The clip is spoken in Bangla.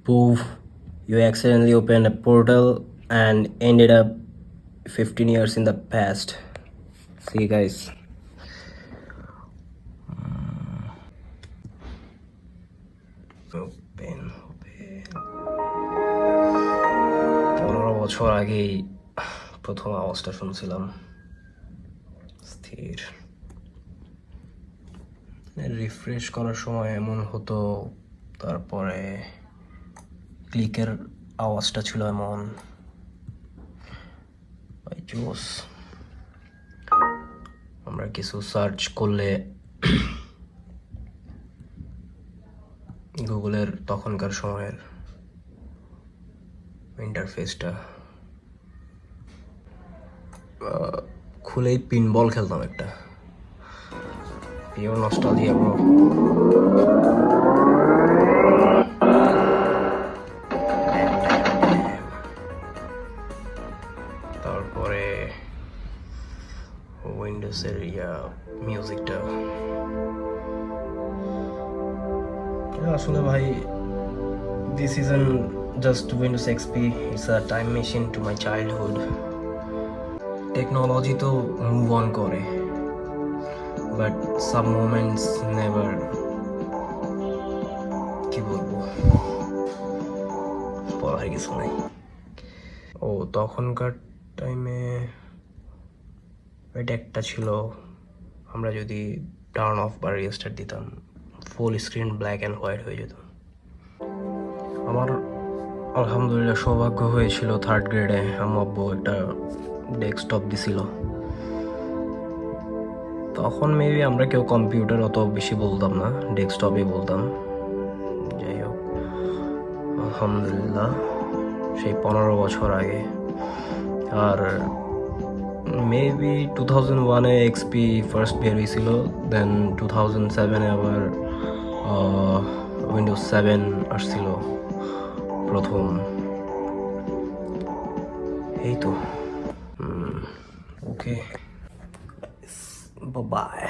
Poof, you accidentally opened a portal and ended up 15 years in the past. See you guys. Open. 15 বছর আগেই প্রথম আওয়াজটা শুনছিলাম। স্থির রিফ্রেশ করার সময় এমন হতো, তারপরে ক্লিকের আওয়াজটা ছিল এমন। জোস। আমরা কিছু সার্চ করলে গুগলের তখনকার সময়ের ইন্টারফেসটা খুলেই পিনবল খেলতাম একটা। Pure nostalgia bro. তারপরে উইন্ডোজের মিউজিকটা আসলে ভাই, this isn't just Windows XP, it's a time machine to my childhood. Technology তো মুভ অন করে, বাট সাম মোমেন্টস নেভার। কি বলবো, বলার কিছু নাই। ও তখনকার টাইমে এটা একটা ছিল, আমরা যদি টার্ন অফ বা রিস্টার্ট দিতাম, full screen black and white হয়ে যেত। আমার আলহামদুলিল্লাহ সৌভাগ্য হয়েছিল থার্ড গ্রেডে আম্মু আব্বু একটা ডেস্কটপ দিছিল। তখন মেবি আমরা কেউ কম্পিউটার অত বেশি বলতাম না, ডেস্কটপই বলতাম। যাই হোক, আলহামদুলিল্লাহ সেই 15 বছর আগে। আর মেবি 2001-এ এক্সপি ফার্স্ট বের হয়েছিল, দেন 2007-এ আবার উইন্ডোজ 7 আসছিল প্রথম। এই তো ওকে, বাই।